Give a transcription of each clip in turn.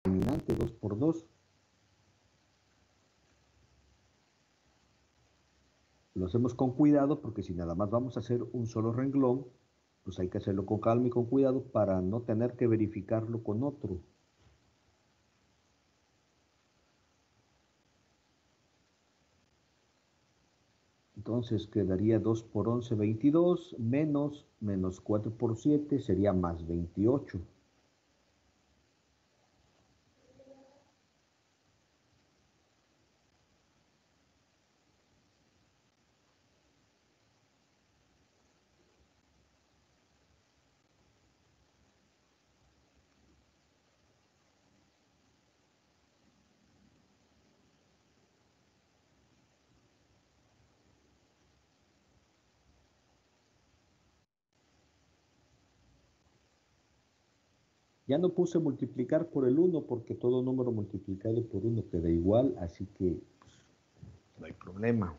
determinante 2 por 2. Lo hacemos con cuidado porque si nada más vamos a hacer un solo renglón, pues hay que hacerlo con calma y con cuidado para no tener que verificarlo con otro. Entonces quedaría 2 por 11, 22, menos 4 por 7 sería más 28. Ya no puse multiplicar por el 1 porque todo número multiplicado por 1 queda igual, así que pues, no hay problema.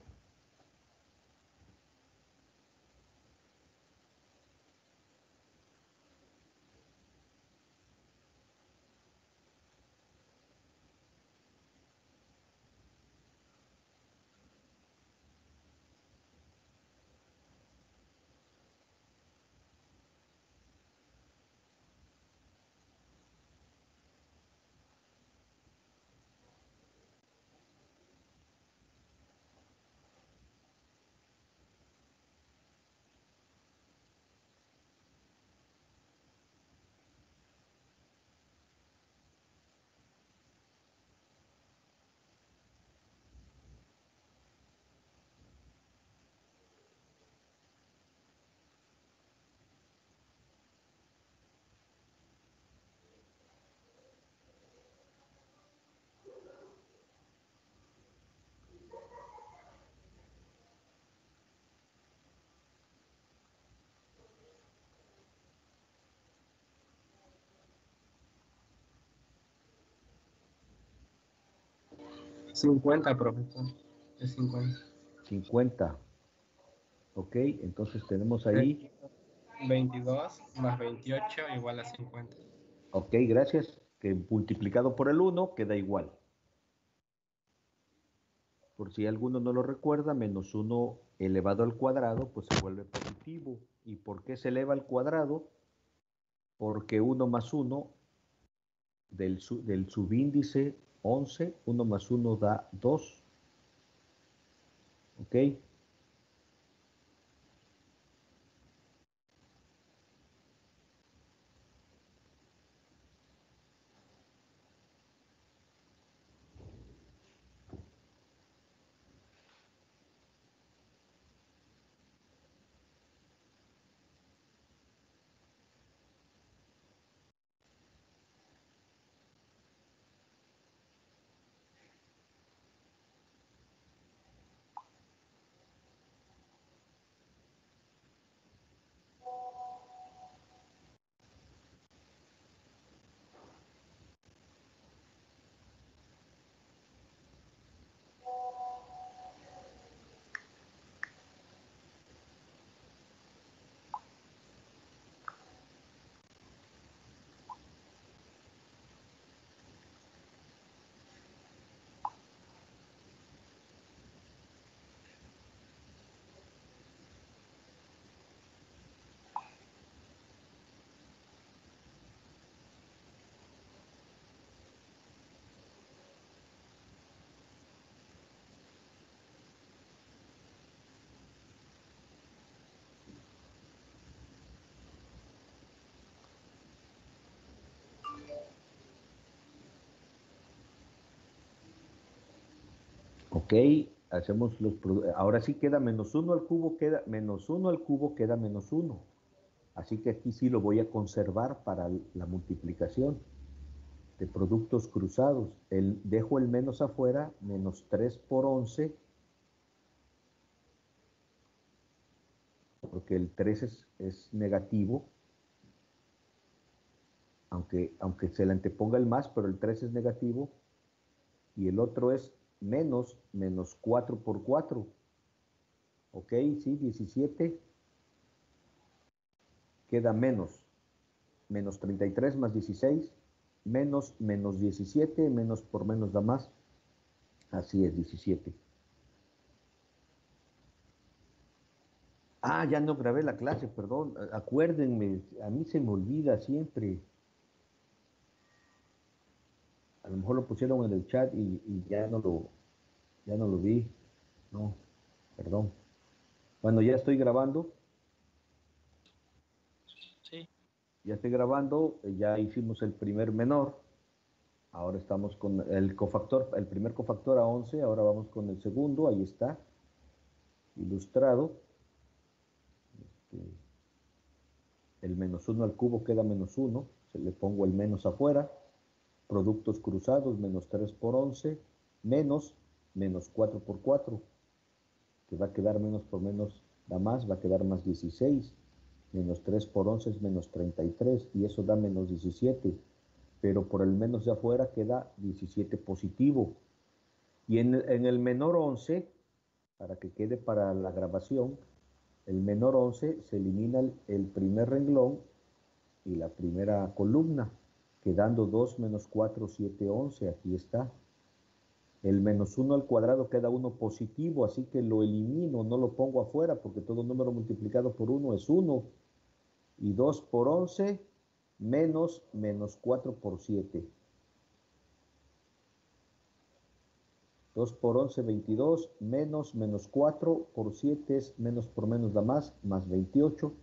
$50, profesor. Es 50. 50. Ok, entonces tenemos ahí. 22 más 28 igual a 50. Ok, gracias. Que multiplicado por el 1 queda igual. Por si alguno no lo recuerda, menos 1 elevado al cuadrado, pues se vuelve positivo. ¿Y por qué se eleva al cuadrado? Porque 1 más 1 del subíndice 11, 1 más 1 da 2. ¿Ok? Ok, hacemos ahora sí queda menos 1 al cubo, queda menos 1 al cubo, queda menos 1. Así que aquí sí lo voy a conservar para la multiplicación de productos cruzados. Dejo el menos afuera, menos 3 por 11, porque el 3 es negativo, aunque se le anteponga el más, pero el 3 es negativo, y el otro es menos 4 por 4. Ok, sí, 17 queda menos 33 más 16, menos 17, menos por menos da más. Así es, 17. Ah, ya no grabé la clase, perdón. Acuérdenme, a mí se me olvida siempre. A lo mejor lo pusieron en el chat y ya no lo vi. No, perdón. Bueno, ya estoy grabando. Sí. Ya estoy grabando. Ya hicimos el primer menor. Ahora estamos con el cofactor, el primer cofactor a 11. Ahora vamos con el segundo. Ahí está. Ilustrado. El menos 1 al cubo queda menos 1. Se le pongo el menos afuera. Productos cruzados, menos 3 por 11. Menos 4 por 4. Que va a quedar menos por menos da más, va a quedar más 16. Menos 3 por 11 es menos 33 y eso da menos 17. Pero por el menos de afuera queda 17 positivo. Y en el menor 11, para que quede para la grabación, el menor 11 se elimina el primer renglón y la primera columna, quedando 2 menos 4, 7, 11. Aquí está. El menos 1 al cuadrado queda 1 positivo, así que lo elimino, no lo pongo afuera, porque todo número multiplicado por 1 es 1. Y 2 por 11 menos 4 por 7. 2 por 11, 22, menos 4 por 7 es menos por menos da más 28,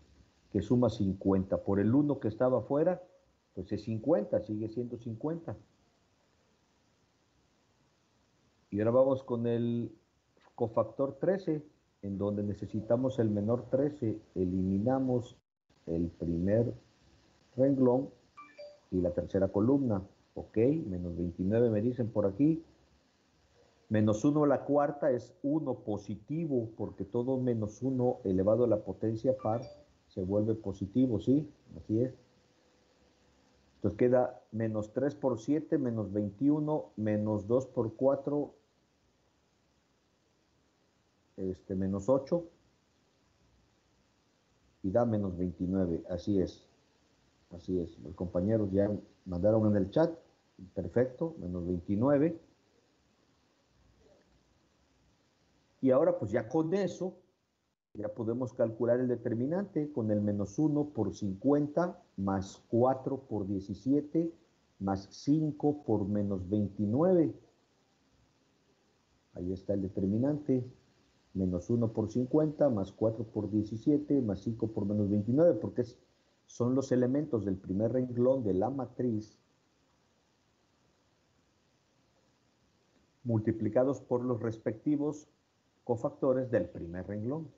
que suma 50. Por el 1 que estaba afuera, pues es 50, sigue siendo 50. Y ahora vamos con el cofactor 13, en donde necesitamos el menor 13. Eliminamos el primer renglón y la tercera columna. Ok, menos 29 me dicen por aquí. Menos 1 a la cuarta es 1 positivo, porque todo menos 1 elevado a la potencia par se vuelve positivo, ¿sí? Así es. Entonces queda menos 3 por 7, menos 21, menos 2 por 4, menos 8, y da menos 29. Así es. Así es. Los compañeros ya mandaron en el chat. Perfecto, menos 29. Y ahora pues ya con eso ya podemos calcular el determinante con el menos 1 por 50 más 4 por 17 más 5 por menos 29. Ahí está el determinante. Menos 1 por 50 más 4 por 17 más 5 por menos 29, porque son los elementos del primer renglón de la matriz multiplicados por los respectivos cofactores del primer renglón.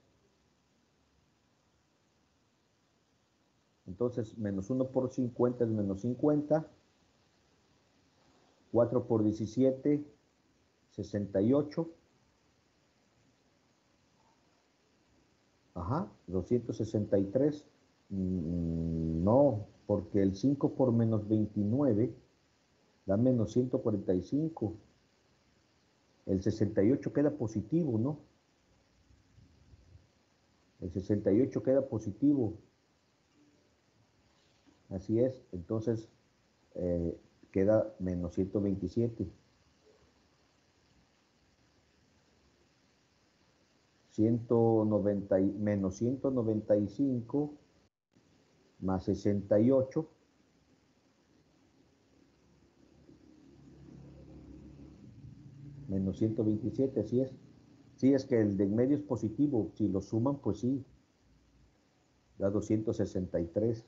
Entonces, menos 1 por 50 es menos 50. 4 por 17, 68. Ajá, 263. No, porque el 5 por menos 29 da menos 145. El 68 queda positivo, ¿no? El 68 queda positivo. Así es. Entonces, queda menos 127. 190, menos 195 más 68 menos 127, así es. Sí, es que el de en medio es positivo. Si lo suman, pues sí, da 263.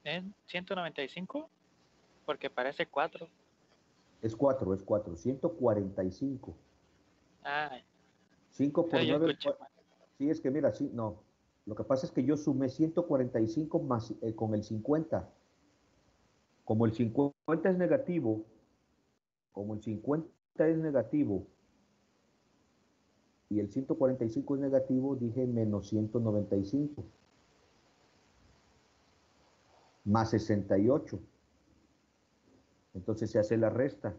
¿En 195? Porque parece 4. Es 4, es 4. 145. Ah, 5 por yo 9. escuché mal. Sí, es que mira, sí, no. Lo que pasa es que yo sumé 145 más con el 50. Como el 50 es negativo, como el 50 es negativo y el 145 es negativo, dije menos 195 más 68. Entonces se hace la resta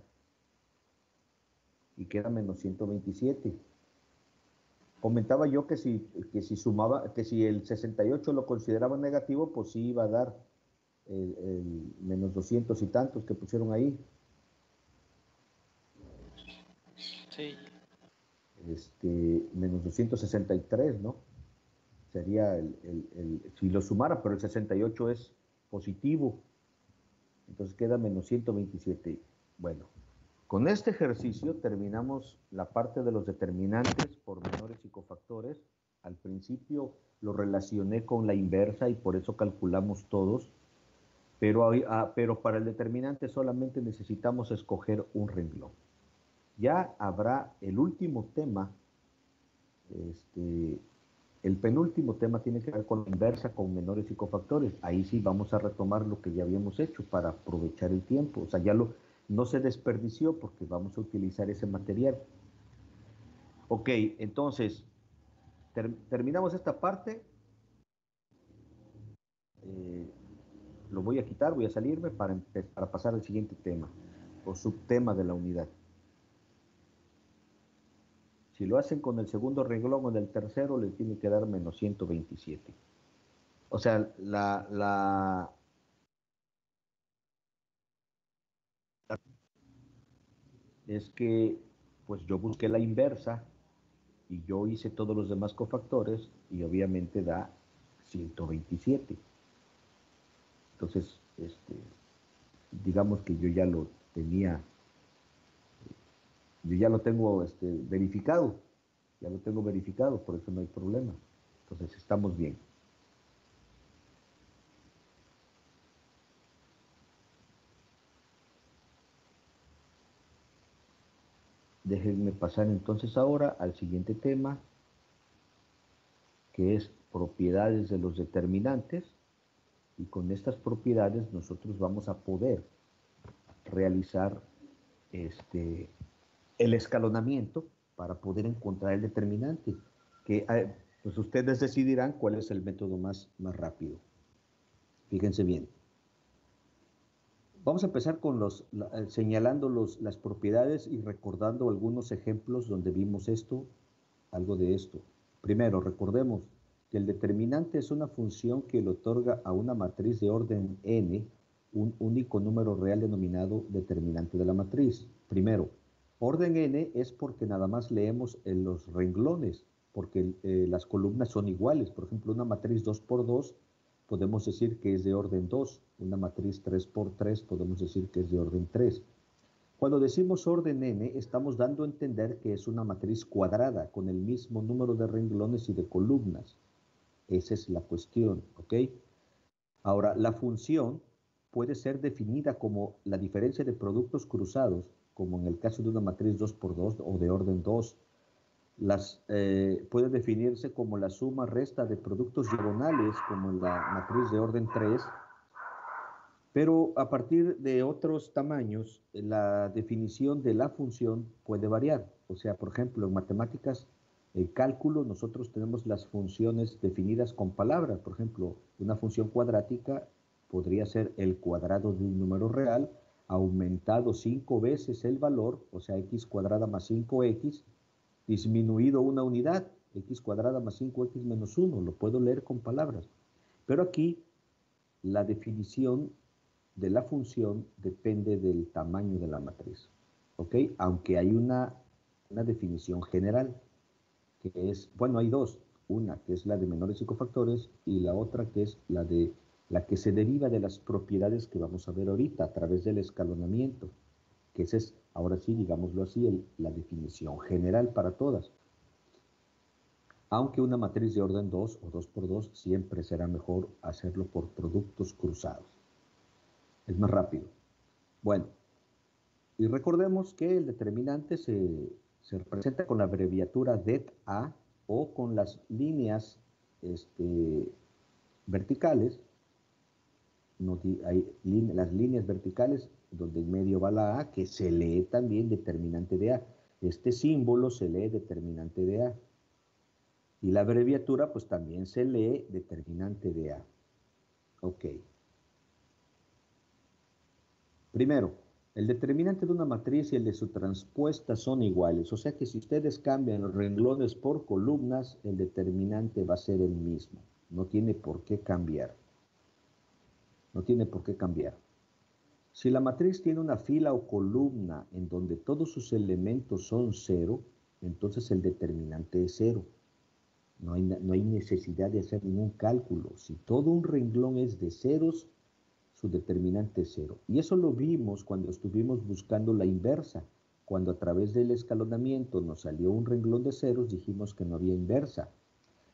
y queda menos 127. Comentaba yo que si sumaba, que si el 68 lo consideraba negativo, pues sí iba a dar el menos 200 y tantos que pusieron ahí. Sí. Menos 263, ¿no? Sería si lo sumara, pero el 68 es positivo, entonces queda menos 127. Bueno, con este ejercicio terminamos la parte de los determinantes por menores y cofactores. Al principio lo relacioné con la inversa y por eso calculamos todos, pero para el determinante solamente necesitamos escoger un renglón. Ya habrá el último tema, el penúltimo tema tiene que ver con la inversa, con menores y cofactores. Ahí sí vamos a retomar lo que ya habíamos hecho para aprovechar el tiempo. O sea, no se desperdició porque vamos a utilizar ese material. Ok, entonces, terminamos esta parte. Lo voy a quitar, voy a salirme para pasar al siguiente tema o subtema de la unidad. Si lo hacen con el segundo renglón o en el tercero, le tiene que dar menos 127. O sea, es que pues yo busqué la inversa y yo hice todos los demás cofactores y obviamente da 127. Entonces, digamos que yo ya lo tenía, yo ya lo tengo verificado, por eso no hay problema. Entonces estamos bien. Déjenme pasar entonces ahora al siguiente tema, que es propiedades de los determinantes, y con estas propiedades nosotros vamos a poder realizar el escalonamiento para poder encontrar el determinante, que pues ustedes decidirán cuál es el método más rápido. Fíjense bien. Vamos a empezar con señalando las propiedades y recordando algunos ejemplos donde vimos algo de esto. Primero, recordemos que el determinante es una función que le otorga a una matriz de orden n un único número real denominado determinante de la matriz. Primero, orden n es porque nada más leemos en los renglones, porque las columnas son iguales. Por ejemplo, una matriz 2 por 2 podemos decir que es de orden 2. Una matriz 3 por 3 podemos decir que es de orden 3. Cuando decimos orden n, estamos dando a entender que es una matriz cuadrada con el mismo número de renglones y de columnas. Esa es la cuestión, ¿ok? Ahora, la función puede ser definida como la diferencia de productos cruzados, como en el caso de una matriz 2 por 2 o de orden 2. Puede definirse como la suma resta de productos diagonales, como en la matriz de orden 3, pero a partir de otros tamaños, la definición de la función puede variar. O sea, por ejemplo, en matemáticas, en cálculo, nosotros tenemos las funciones definidas con palabras. Por ejemplo, una función cuadrática podría ser el cuadrado de un número real aumentado 5 veces el valor, o sea, x cuadrada más 5x, disminuido una unidad, x cuadrada más 5x menos 1. Lo puedo leer con palabras. Pero aquí la definición de la función depende del tamaño de la matriz, ¿ok? Aunque hay una definición general, que es, bueno, hay dos, una que es la de menores y cofactores y la otra que es la que se deriva de las propiedades que vamos a ver ahorita a través del escalonamiento, que esa es, ahora sí, digámoslo así, la definición general para todas. Aunque una matriz de orden 2 o 2 por 2 siempre será mejor hacerlo por productos cruzados. Es más rápido. Bueno, y recordemos que el determinante se representa con la abreviatura det-A o con las líneas verticales. Hay las líneas verticales donde en medio va la A, que se lee también determinante de A. Este símbolo se lee determinante de A. Y la abreviatura pues también se lee determinante de A. Ok. Primero, el determinante de una matriz y el de su transpuesta son iguales. O sea que si ustedes cambian los renglones por columnas, el determinante va a ser el mismo. No tiene por qué cambiar. No tiene por qué cambiar. Si la matriz tiene una fila o columna en donde todos sus elementos son 0, entonces el determinante es 0. No hay necesidad de hacer ningún cálculo. Si todo un renglón es de ceros, su determinante es 0. Y eso lo vimos cuando estuvimos buscando la inversa. Cuando a través del escalonamiento nos salió un renglón de ceros, dijimos que no había inversa.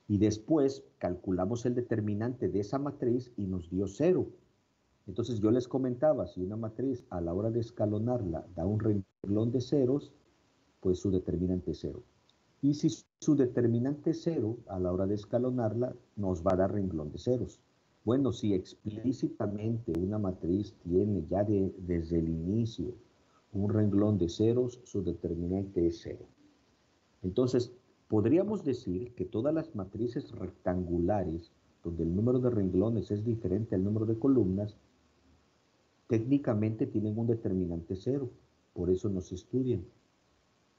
Y después calculamos el determinante de esa matriz y nos dio 0. Entonces yo les comentaba, si una matriz a la hora de escalonarla da un renglón de ceros, pues su determinante es 0. Y si su determinante es 0, a la hora de escalonarla, nos va a dar renglón de ceros. Bueno, si explícitamente una matriz tiene ya desde el inicio un renglón de ceros, su determinante es 0. Entonces, podríamos decir que todas las matrices rectangulares, donde el número de renglones es diferente al número de columnas, técnicamente tienen un determinante 0. Por eso no se estudian.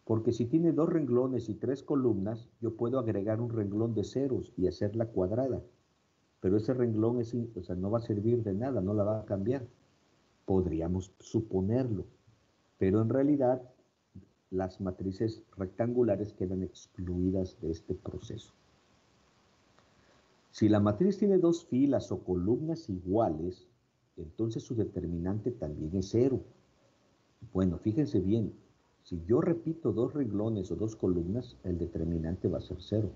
Porque si tiene 2 renglones y 3 columnas, yo puedo agregar un renglón de ceros y hacerla cuadrada. Pero ese renglón no va a servir de nada, no la va a cambiar. Podríamos suponerlo. Pero en realidad, las matrices rectangulares quedan excluidas de este proceso. Si la matriz tiene 2 filas o columnas iguales, entonces su determinante también es 0. Bueno, fíjense bien. Si yo repito 2 renglones o 2 columnas, el determinante va a ser 0.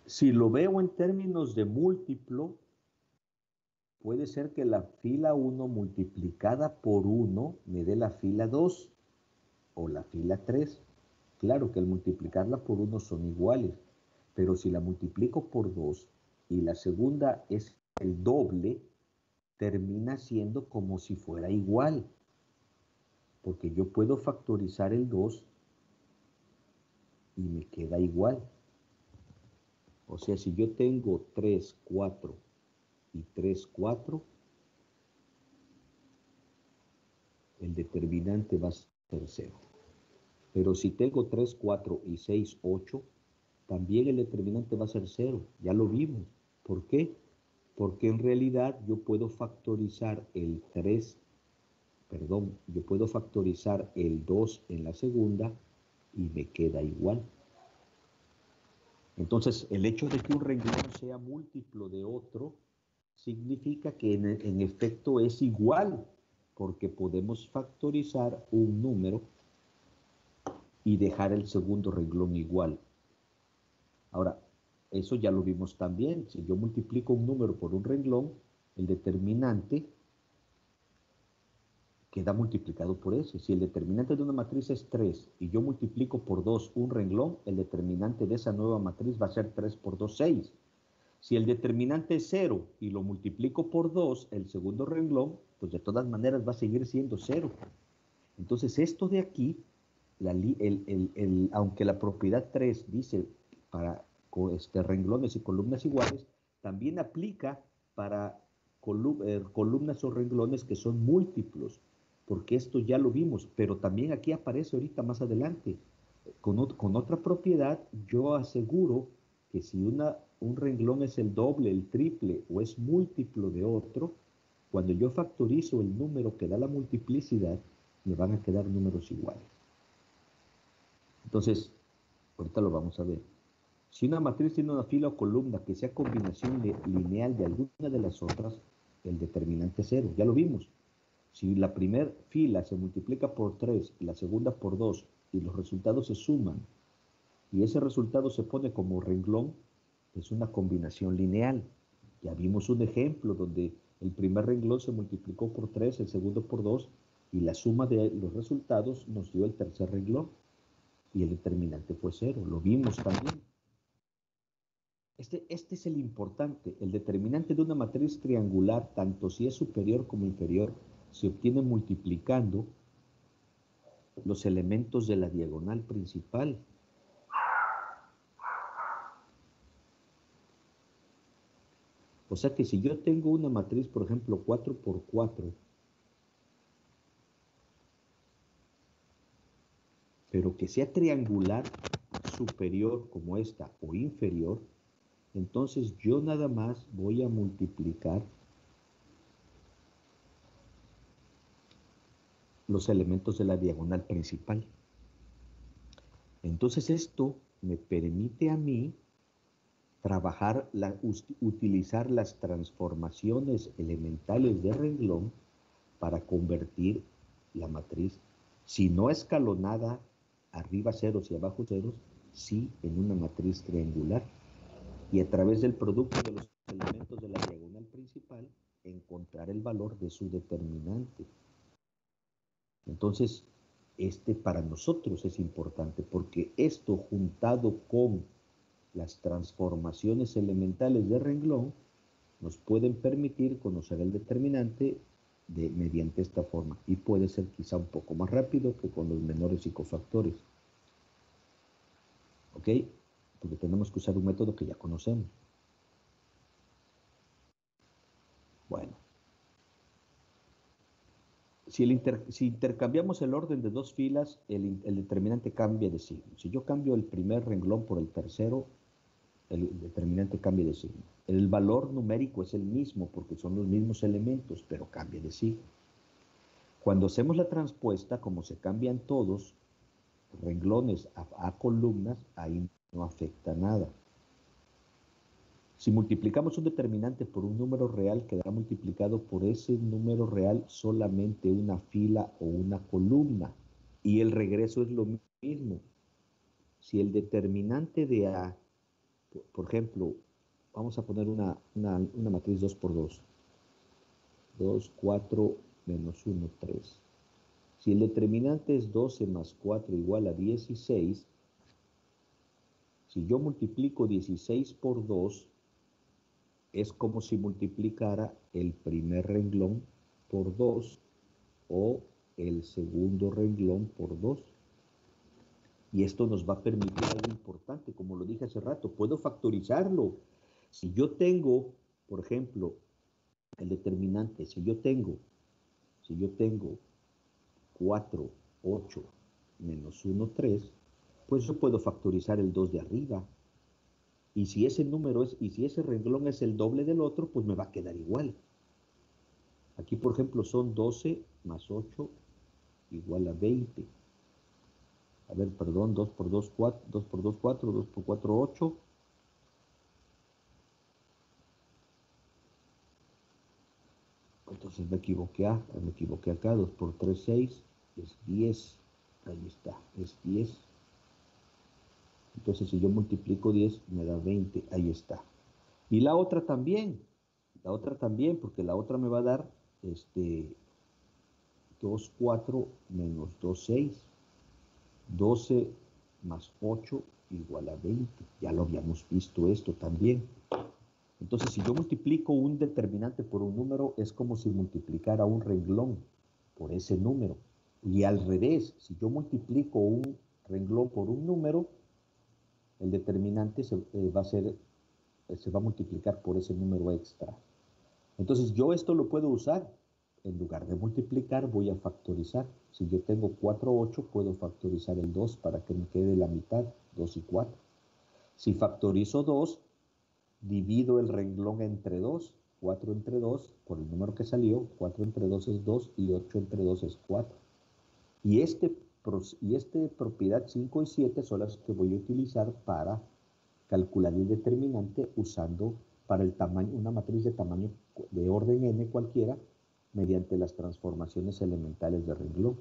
Si lo veo en términos de múltiplo, puede ser que la fila 1 multiplicada por 1 me dé la fila 2 o la fila 3. Claro que al multiplicarla por 1 son iguales, pero si la multiplico por 2 y la segunda es el doble, termina siendo como si fuera igual. Porque yo puedo factorizar el 2 y me queda igual. O sea, si yo tengo 3, 4 y 3, 4, el determinante va a ser 0. Pero si tengo 3, 4 y 6, 8, también el determinante va a ser 0. Ya lo vimos. ¿Por qué? Porque en realidad yo puedo factorizar el 3, yo puedo factorizar el 2 en la segunda y me queda igual. Entonces, el hecho de que un renglón sea múltiplo de otro significa que en efecto es igual, porque podemos factorizar un número y dejar el segundo renglón igual. Ahora, eso ya lo vimos también. Si yo multiplico un número por un renglón, el determinante queda multiplicado por ese. Si el determinante de una matriz es 3 y yo multiplico por 2 un renglón, el determinante de esa nueva matriz va a ser 3 por 2, 6. Si el determinante es 0 y lo multiplico por 2, el segundo renglón, pues de todas maneras va a seguir siendo 0. Entonces esto de aquí, aunque la propiedad 3 dice para renglones y columnas iguales, también aplica para columnas o renglones que son múltiplos, porque esto ya lo vimos, pero también aquí aparece ahorita más adelante. Con otra propiedad, yo aseguro que si un renglón es el doble, el triple o es múltiplo de otro, cuando yo factorizo el número que da la multiplicidad, me van a quedar números iguales. Entonces, ahorita lo vamos a ver. Si una matriz tiene una fila o columna que sea combinación lineal de alguna de las otras, el determinante es 0. Ya lo vimos. Si la primera fila se multiplica por 3 y la segunda por 2 y los resultados se suman y ese resultado se pone como renglón, es una combinación lineal. Ya vimos un ejemplo donde el primer renglón se multiplicó por 3, el segundo por 2 y la suma de los resultados nos dio el tercer renglón y el determinante fue 0. Lo vimos también. Este es el importante. El determinante de una matriz triangular, tanto si es superior como inferior, se obtiene multiplicando los elementos de la diagonal principal. O sea que si yo tengo una matriz, por ejemplo, 4 por 4, pero que sea triangular, superior como esta o inferior, entonces yo nada más voy a multiplicar los elementos de la diagonal principal. Entonces esto me permite a mí trabajar, utilizar las transformaciones elementales de renglón para convertir la matriz, si no escalonada, arriba ceros y abajo ceros, sí en una matriz triangular. Y a través del producto de los elementos de la diagonal principal, encontrar el valor de su determinante. Entonces, para nosotros es importante porque esto juntado con las transformaciones elementales de renglón nos pueden permitir conocer el determinante mediante esta forma, y puede ser quizá un poco más rápido que con los menores psicofactores. ¿Ok? Porque tenemos que usar un método que ya conocemos. Bueno. Si intercambiamos el orden de dos filas, el determinante cambia de signo. Si yo cambio el primer renglón por el tercero, el determinante cambia de signo. El valor numérico es el mismo porque son los mismos elementos, pero cambia de signo. Cuando hacemos la transpuesta, como se cambian todos renglones a columnas, ahí no afecta nada. Si multiplicamos un determinante por un número real, quedará multiplicado por ese número real solamente una fila o una columna. Y el regreso es lo mismo. Si el determinante de A, por ejemplo, vamos a poner una matriz 2 por 2. 2, 4, menos 1, 3. Si el determinante es 12 más 4 igual a 16, si yo multiplico 16 por 2, es como si multiplicara el primer renglón por 2 o el segundo renglón por 2. Y esto nos va a permitir algo importante, como lo dije hace rato, puedo factorizarlo. Si yo tengo, por ejemplo, el determinante, si yo tengo 4, 8, menos 1, 3, pues yo puedo factorizar el 2 de arriba. Y si ese renglón es el doble del otro, pues me va a quedar igual. Aquí, por ejemplo, son 12 más 8 igual a 20. A ver, perdón, 2 por 2, 4, 2 por 2, 4, 2 por 4, 8. Entonces me equivoqué acá, 2 por 3, 6, es 10. Ahí está, es 10. Entonces si yo multiplico 10, me da 20, ahí está. Y la otra también, porque la otra me va a dar 2, 4 menos 2, 6. 12 más 8 igual a 20. Ya lo habíamos visto esto también. Entonces, si yo multiplico un determinante por un número, es como si multiplicara un renglón por ese número. Y al revés, si yo multiplico un renglón por un número, el determinante se va a multiplicar por ese número extra. Entonces, yo esto lo puedo usar. En lugar de multiplicar, voy a factorizar. Si yo tengo 4, 8, puedo factorizar el 2 para que me quede la mitad, 2 y 4. Si factorizo 2, divido el renglón entre 2, 4 entre 2, por el número que salió, 4 entre 2 es 2 y 8 entre 2 es 4. Y este propiedad 5 y 7 son las que voy a utilizar para calcular el determinante usando para el tamaño, una matriz de tamaño de orden n cualquiera, mediante las transformaciones elementales de renglón.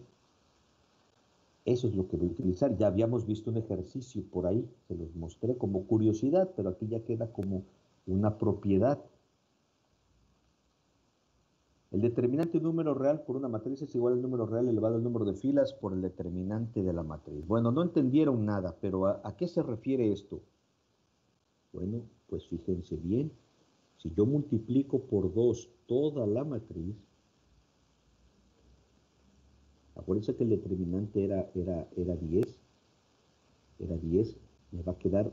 Eso es lo que voy a utilizar. Ya habíamos visto un ejercicio por ahí, se los mostré como curiosidad, pero aquí ya queda como una propiedad. El determinante número real por una matriz es igual al número real elevado al número de filas por el determinante de la matriz. Bueno, no entendieron nada, pero ¿a qué se refiere esto? Bueno, pues fíjense bien. Si yo multiplico por 2 toda la matriz, acuérdense que el determinante era 10. Era 10, me va a quedar,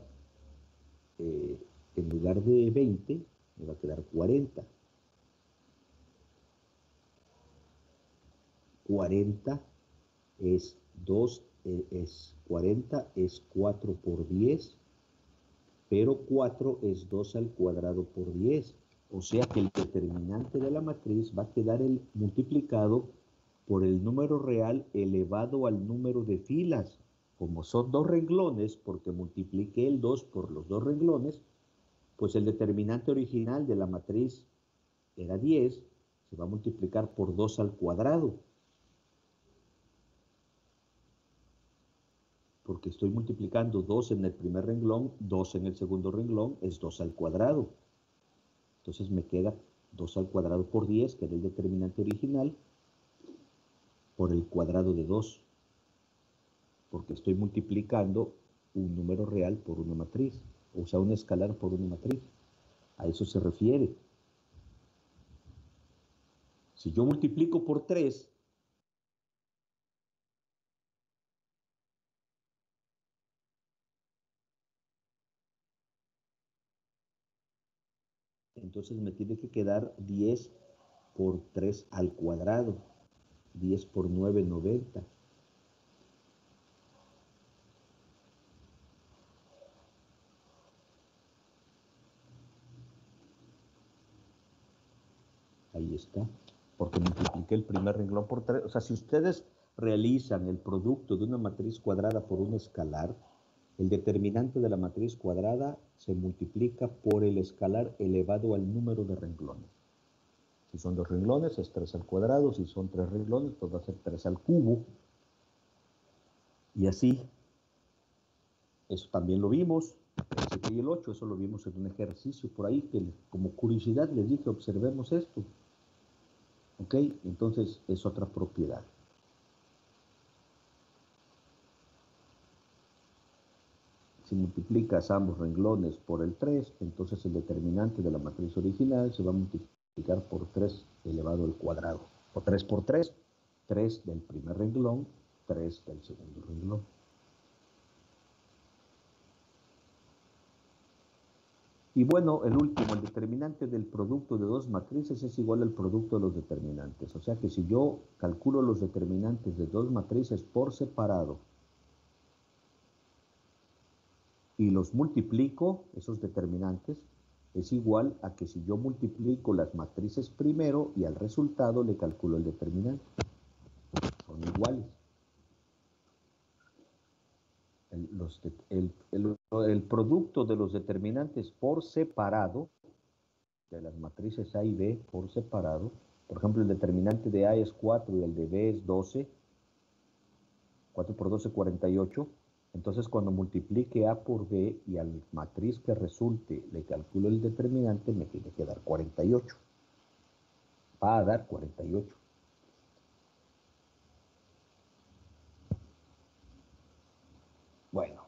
en lugar de 20, me va a quedar 40. 40 es 4 por 10, pero 4 es 2 al cuadrado por 10. O sea que el determinante de la matriz va a quedar multiplicado por el número real elevado al número de filas. Como son dos renglones, porque multipliqué el 2 por los dos renglones, pues el determinante original de la matriz era 10, se va a multiplicar por 2 al cuadrado. Porque estoy multiplicando 2 en el primer renglón, 2 en el segundo renglón, es 2 al cuadrado. Entonces me queda 2 al cuadrado por 10, que era el determinante original, por el cuadrado de 2. Porque estoy multiplicando un número real por una matriz, o sea, un escalar por una matriz. A eso se refiere. Si yo multiplico por 3, entonces me tiene que quedar 10 por 3 al cuadrado. 10 por 9, 90. Ahí está. Porque multipliqué el primer renglón por 3. O sea, si ustedes realizan el producto de una matriz cuadrada por un escalar, el determinante de la matriz cuadrada se multiplica por el escalar elevado al número de renglones. Si son 2 renglones, es 3 al cuadrado. Si son 3 renglones, pues va a ser 3 al cubo. Y así, eso también lo vimos, el 7 y el 8, eso lo vimos en un ejercicio por ahí, que como curiosidad les dije, observemos esto. ¿Ok? Entonces, es otra propiedad. Si multiplicas ambos renglones por el 3, entonces el determinante de la matriz original se va a multiplicar por 3 elevado al cuadrado. O 3 por 3, 3 del primer renglón, 3 del segundo renglón. Y bueno, el último, el determinante del producto de dos matrices es igual al producto de los determinantes. O sea que si yo calculo los determinantes de dos matrices por separado y los multiplico, esos determinantes, es igual a que si yo multiplico las matrices primero y al resultado le calculo el determinante. Son iguales. El producto de los determinantes por separado, de las matrices A y B por separado, por ejemplo, el determinante de A es 4 y el de B es 12, 4 por 12, 48, entonces cuando multiplique A por B y al matriz que resulte le calculo el determinante, me tiene que dar 48. Va a dar 48. Bueno,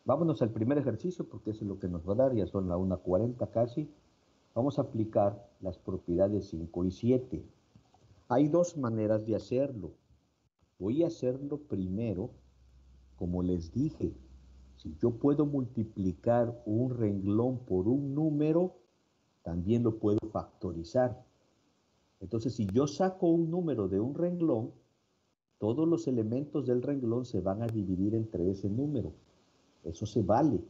vámonos al primer ejercicio porque eso es lo que nos va a dar, ya son la 1:40 casi. Vamos a aplicar las propiedades 5 y 7. Hay dos maneras de hacerlo. Voy a hacerlo primero, como les dije, si yo puedo multiplicar un renglón por un número, también lo puedo factorizar. Entonces, si yo saco un número de un renglón, todos los elementos del renglón se van a dividir entre ese número. Eso se vale.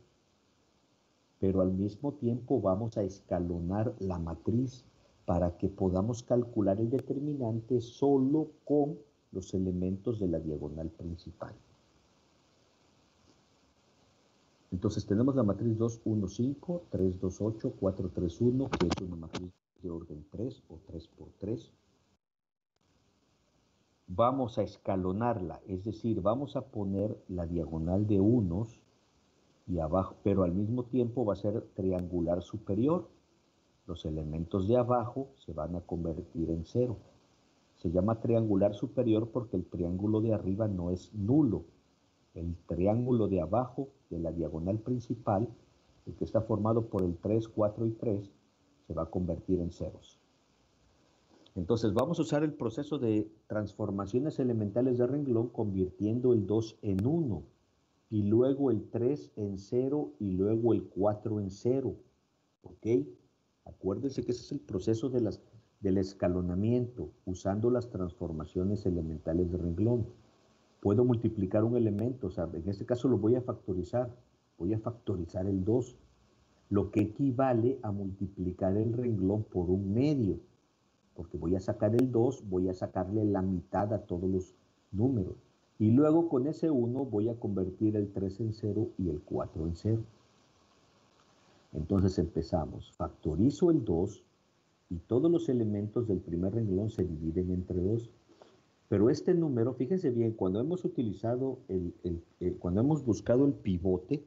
Pero al mismo tiempo vamos a escalonar la matriz para que podamos calcular el determinante solo con los elementos de la diagonal principal. Entonces tenemos la matriz 2, 1, 5, 3, 2, 8, 4, 3, 1, que es una matriz de orden 3 o 3 por 3. Vamos a escalonarla, es decir, vamos a poner la diagonal de unos y abajo, pero al mismo tiempo va a ser triangular superior. Los elementos de abajo se van a convertir en 0. Se llama triangular superior porque el triángulo de arriba no es nulo. El triángulo de abajo de la diagonal principal, el que está formado por el 3, 4 y 3, se va a convertir en ceros. Entonces vamos a usar el proceso de transformaciones elementales de renglón convirtiendo el 2 en 1 y luego el 3 en 0 y luego el 4 en 0. ¿Ok? Acuérdense que ese es el proceso del escalonamiento usando las transformaciones elementales de renglón. Puedo multiplicar un elemento, o sea, en este caso lo voy a factorizar el 2, lo que equivale a multiplicar el renglón por un medio. porque voy a sacar el 2, voy a sacarle la mitad a todos los números. Y luego con ese 1 voy a convertir el 3 en 0 y el 4 en 0. Entonces empezamos. Factorizo el 2 y todos los elementos del primer renglón se dividen entre 2. Pero este número, fíjense bien, cuando hemos utilizado cuando hemos buscado el pivote,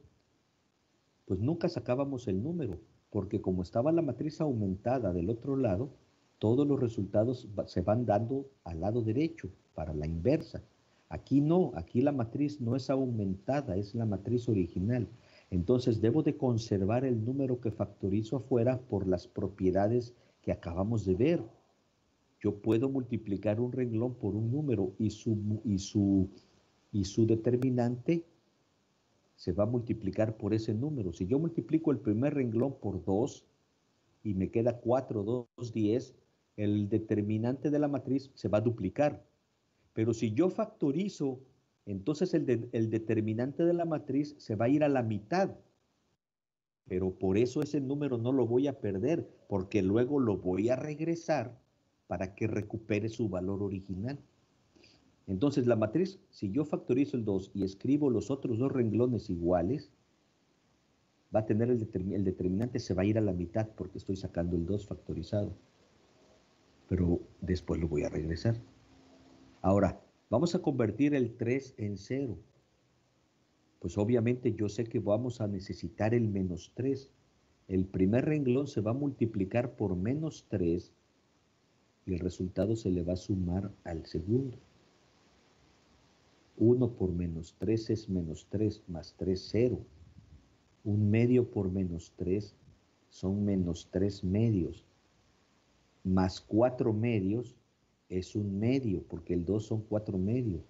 pues nunca sacábamos el número, porque como estaba la matriz aumentada del otro lado, todos los resultados se van dando al lado derecho, para la inversa. Aquí no, aquí la matriz no es aumentada, es la matriz original. Entonces debo de conservar el número que factorizo afuera por las propiedades que acabamos de ver. Yo puedo multiplicar un renglón por un número y su determinante se va a multiplicar por ese número. Si yo multiplico el primer renglón por 2 y me queda 4, 2, 10, el determinante de la matriz se va a duplicar. Pero si yo factorizo, entonces el determinante de la matriz se va a ir a la mitad. Pero por eso ese número no lo voy a perder, porque luego lo voy a regresar para que recupere su valor original. Entonces la matriz, si yo factorizo el 2 y escribo los otros dos renglones iguales, va a tener el determinante se va a ir a la mitad porque estoy sacando el 2 factorizado. Pero después lo voy a regresar. Ahora, vamos a convertir el 3 en 0. Pues obviamente yo sé que vamos a necesitar el menos 3. El primer renglón se va a multiplicar por menos 3 y el resultado se le va a sumar al segundo. 1 por menos 3 es menos 3, más 3, 0. Un medio por menos 3 son menos 3 medios. Más 4 medios es un medio, porque el 2 son 4 medios.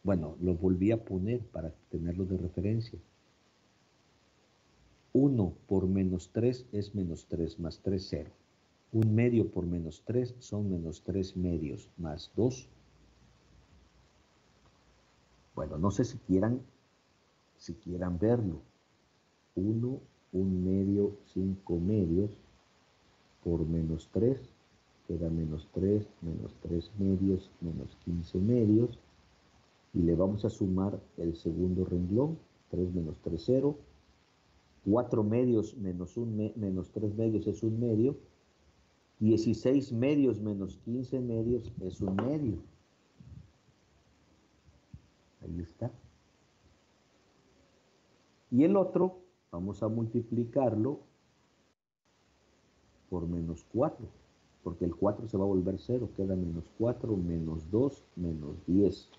Bueno, lo volví a poner para tenerlo de referencia. 1 por menos 3 es menos 3, más 3, 0. Un medio por menos 3 son menos 3 medios, más 2. Bueno, no sé si quieran verlo. 1, un medio, 5 medios, por menos 3, queda menos 3 medios, menos 15 medios, y le vamos a sumar el segundo renglón, 3 menos 3, 0, 4 medios menos 3 medios es un medio, 16 medios menos 15 medios es un medio. Ahí está. Y el otro, vamos a multiplicarlo por menos 4, porque el 4 se va a volver 0, queda menos 4, menos 2, menos 10.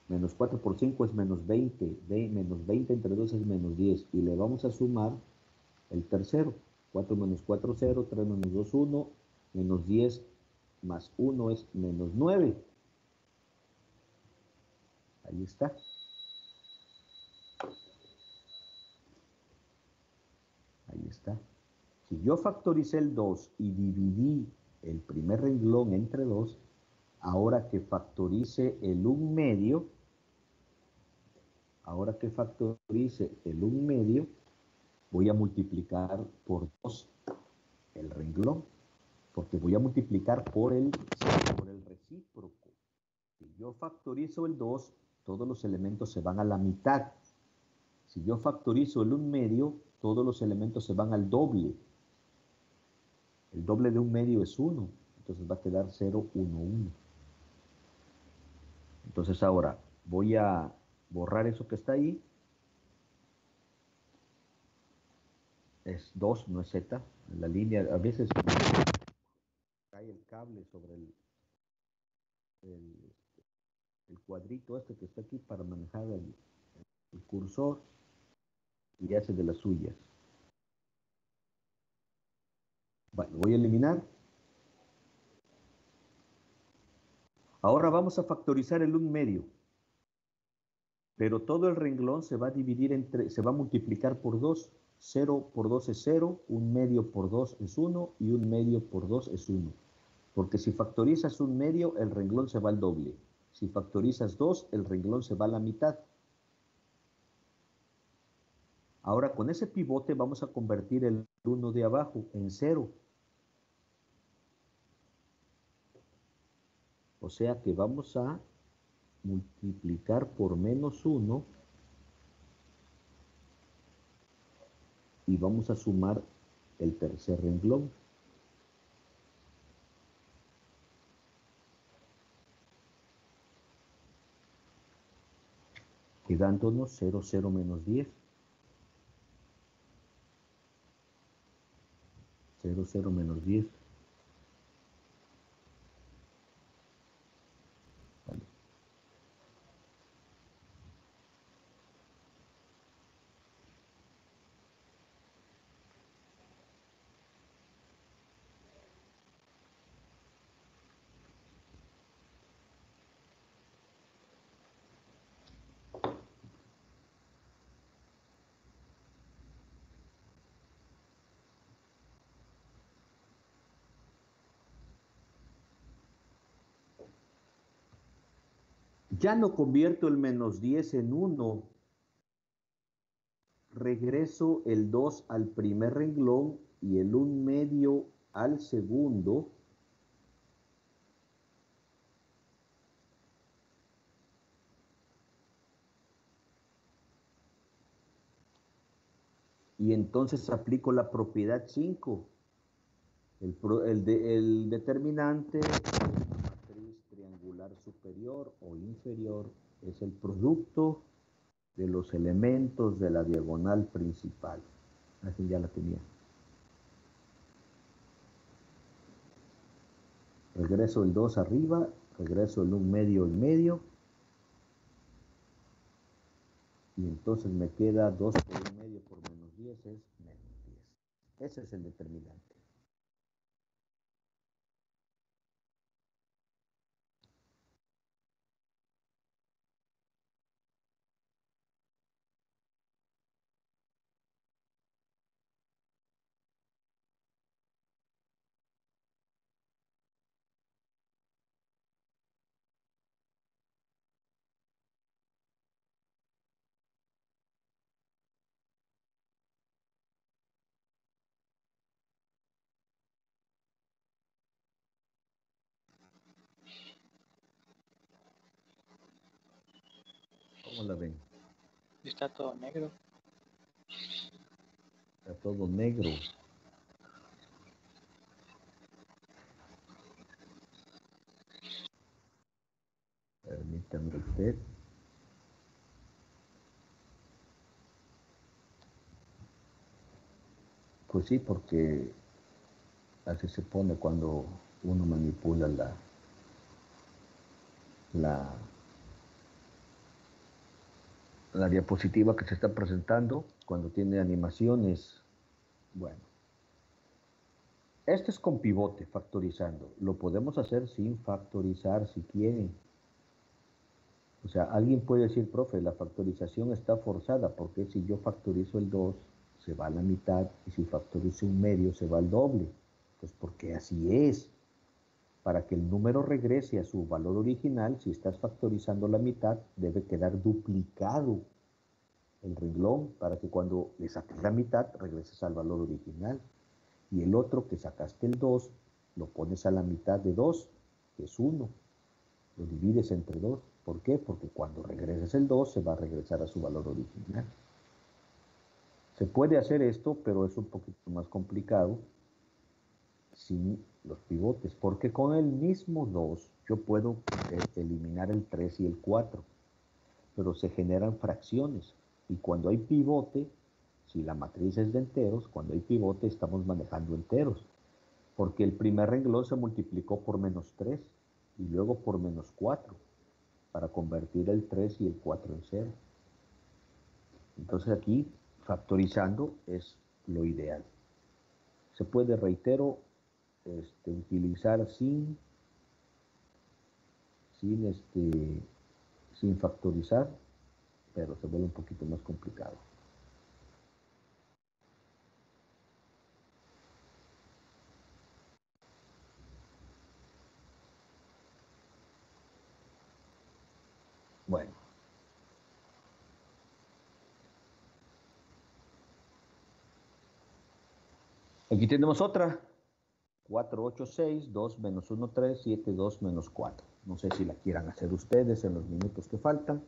Menos 4 por 5 es menos 20, menos 20 entre 2 es menos 10, y le vamos a sumar el tercero. 4 menos 4, 0, 3 menos 2, 1, menos 10 más 1 es menos 9. Ahí está. Ahí está. Si yo factoricé el 2 y dividí el primer renglón entre 2, ahora que factorice el 1 medio, voy a multiplicar por 2 el renglón, porque voy a multiplicar por el recíproco. Si yo factorizo el 2, todos los elementos se van a la mitad. Si yo factorizo el 1 medio, todos los elementos se van al doble. El doble de 1 medio es 1, entonces va a quedar 0, 1, 1. Entonces ahora voy a borrar eso que está ahí. Es 2, no es Z. En la línea, a veces cae el cable sobre el cuadrito este que está aquí para manejar el cursor y hace de las suyas. Bueno, voy a eliminar. Ahora vamos a factorizar el 1 medio. Pero todo el renglón se va a dividir se va a multiplicar por 2. 0 por 2 es 0, 1 medio por 2 es 1 y 1 medio por 2 es 1. Porque si factorizas 1 medio, el renglón se va al doble. Si factorizas 2, el renglón se va a la mitad. Ahora con ese pivote vamos a convertir el 1 de abajo en 0. O sea que vamos a multiplicar por menos 1 y vamos a sumar el tercer renglón. Quedándonos 0, 0 menos 10. 0, 0 menos 10. Vale. Ya no convierto el menos 10 en 1. Regreso el 2 al primer renglón y el 1 medio al segundo. Y entonces aplico la propiedad 5. El determinante de una matriz triangular superior o inferior es el producto de los elementos de la diagonal principal. Así ya la tenía. Regreso el 2 arriba, regreso el 1 medio y medio. Y entonces me queda 2 por 1 medio por menos 10 es menos 10. Ese es el determinante. ¿Cómo la ven? Está todo negro. Está todo negro. Permítame usted. Pues sí, porque así se pone cuando uno manipula la diapositiva que se está presentando, cuando tiene animaciones. Bueno, esto es con pivote, factorizando. Lo podemos hacer sin factorizar si quieren. O sea, alguien puede decir, profe, la factorización está forzada, porque si yo factorizo el 2, se va a la mitad, y si factorizo un medio, se va al doble. Pues porque así es. Para que el número regrese a su valor original, si estás factorizando la mitad, debe quedar duplicado el renglón para que cuando le saques la mitad, regreses al valor original. Y el otro que sacaste el 2, lo pones a la mitad de 2, que es 1. Lo divides entre 2. ¿Por qué? Porque cuando regreses el 2, se va a regresar a su valor original. Se puede hacer esto, pero es un poquito más complicado sin los pivotes, porque con el mismo 2 yo puedo eliminar el 3 y el 4, pero se generan fracciones, y cuando hay pivote, si la matriz es de enteros, cuando hay pivote estamos manejando enteros, porque el primer renglón se multiplicó por menos 3 y luego por menos 4 para convertir el 3 y el 4 en 0. Entonces aquí factorizando es lo ideal. Se puede, reitero, utilizar sin factorizar, pero se vuelve un poquito más complicado. Bueno. Aquí tenemos otra. 4, 8, 6, 2 menos 1, 3, 7, 2 menos 4. No sé si la quieran hacer ustedes en los minutos que faltan.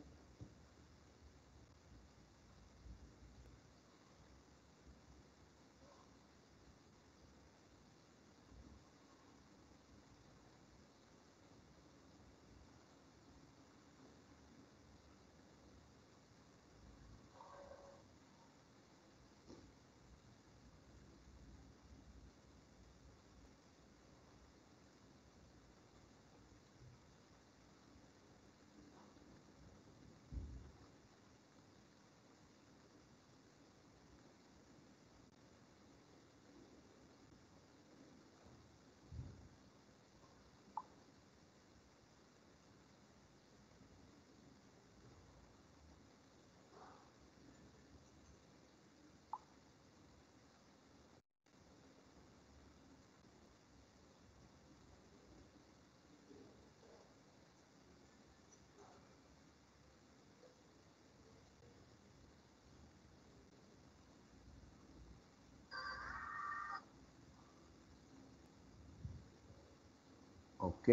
Ok.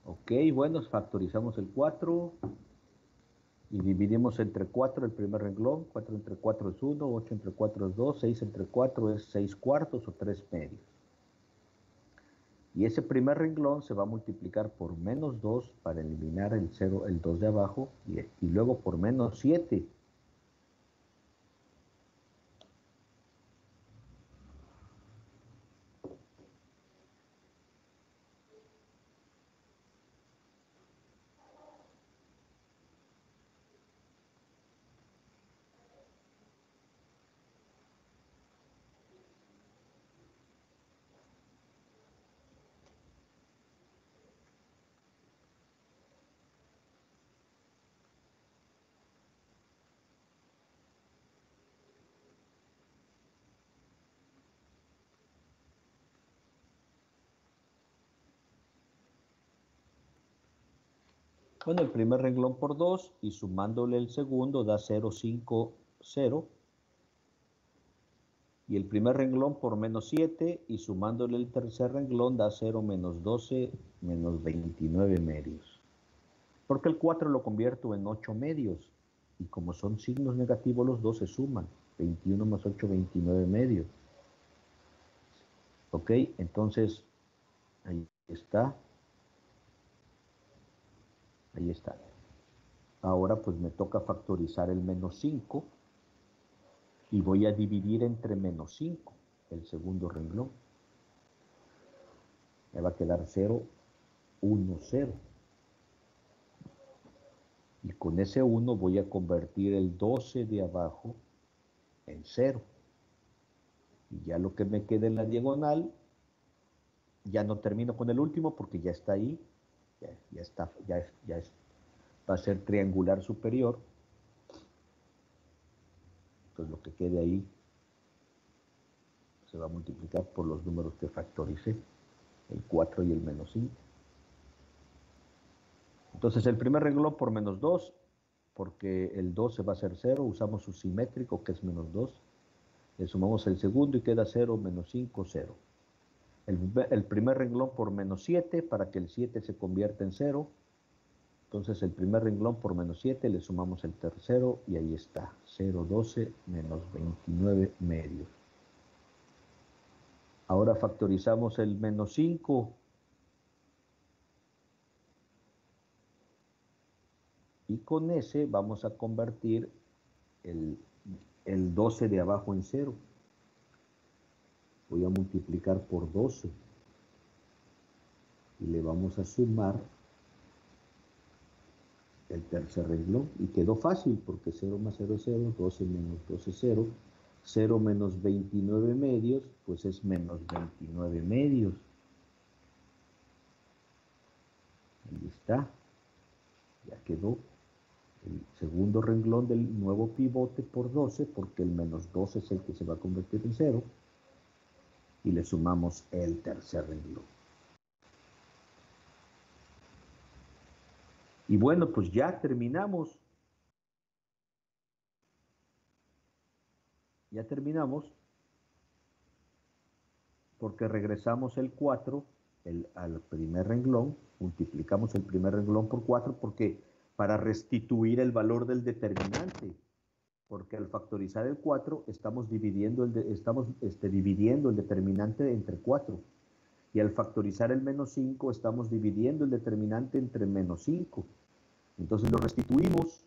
Ok, bueno, factorizamos el 4 y dividimos entre 4 el primer renglón. 4 entre 4 es 1, 8 entre 4 es 2, 6 entre 4 es 6 cuartos o 3 medios. Y ese primer renglón se va a multiplicar por menos 2 para eliminar el 0, el 2 de abajo, y luego por menos 7. Bueno, el primer renglón por 2 y sumándole el segundo da 0, 5, 0. Y el primer renglón por menos 7 y sumándole el tercer renglón da 0, menos 12, menos 29 medios. Porque el 4 lo convierto en 8 medios. Y como son signos negativos, los dos se suman. 21 más 8, 29 medios. Ok, entonces, ahí está. Ahí está. Ahora pues me toca factorizar el menos 5. Y voy a dividir entre menos 5 el segundo renglón. Me va a quedar 0, 1, 0. Y con ese 1 voy a convertir el 12 de abajo en 0. Y ya lo que me quede en la diagonal, ya no termino con el último porque ya está ahí. Ya está, va a ser triangular superior. Entonces lo que quede ahí se va a multiplicar por los números que factoricé, el 4 y el menos 5. Entonces el primer renglón por menos 2, porque el 12 va a ser 0, usamos su simétrico que es menos 2. Le sumamos el segundo y queda 0, menos 5, 0. El primer renglón por menos 7 para que el 7 se convierta en 0. Entonces el primer renglón por menos 7 le sumamos el tercero y ahí está. 0, 12 menos 29 medios. Ahora factorizamos el menos 5. Y con ese vamos a convertir el 12 de abajo en 0. Voy a multiplicar por 12. Y le vamos a sumar el tercer renglón. Y quedó fácil porque 0 más 0 es 0, 12 menos 12 es 0. 0 menos 29 medios, pues es menos 29 medios. Ahí está. Ya quedó el segundo renglón del nuevo pivote por 12, porque el menos 12 es el que se va a convertir en 0. Y le sumamos el tercer renglón. Y bueno, pues ya terminamos. Ya terminamos porque regresamos el 4 al primer renglón, multiplicamos el primer renglón por 4 porque para restituir el valor del determinante, porque al factorizar el 4 estamos dividiendo dividiendo el determinante entre 4 y al factorizar el menos 5 estamos dividiendo el determinante entre menos 5. Entonces lo restituimos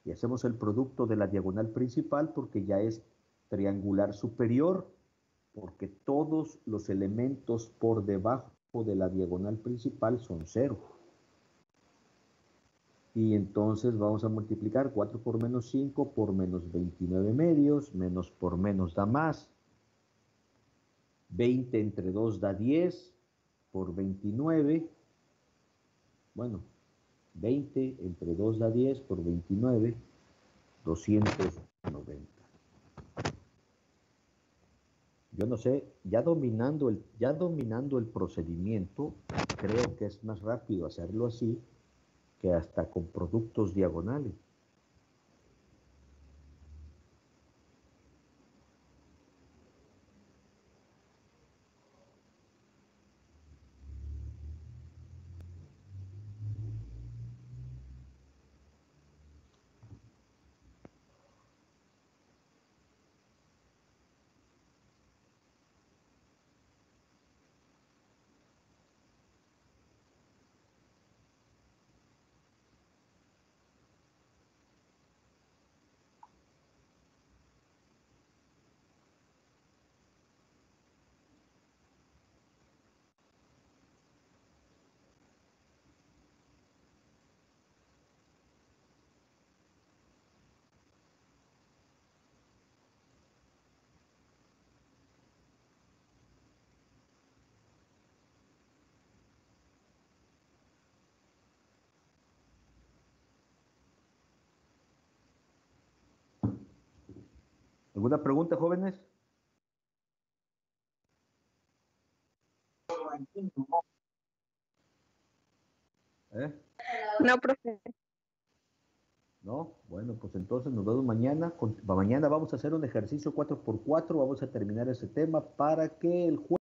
y hacemos el producto de la diagonal principal porque ya es triangular superior, porque todos los elementos por debajo de la diagonal principal son 0. Y entonces vamos a multiplicar 4 por menos 5 por menos 29 medios, menos por menos da más. 20 entre 2 da 10 por 29. Bueno, 20 entre 2 da 10 por 29, 290. Yo no sé, ya dominando el procedimiento, creo que es más rápido hacerlo así que hasta con productos diagonales. ¿Alguna pregunta, jóvenes? ¿Eh? No, profe. ¿No? Bueno, pues entonces nos vemos mañana. Mañana vamos a hacer un ejercicio 4x4, vamos a terminar ese tema para que el jueves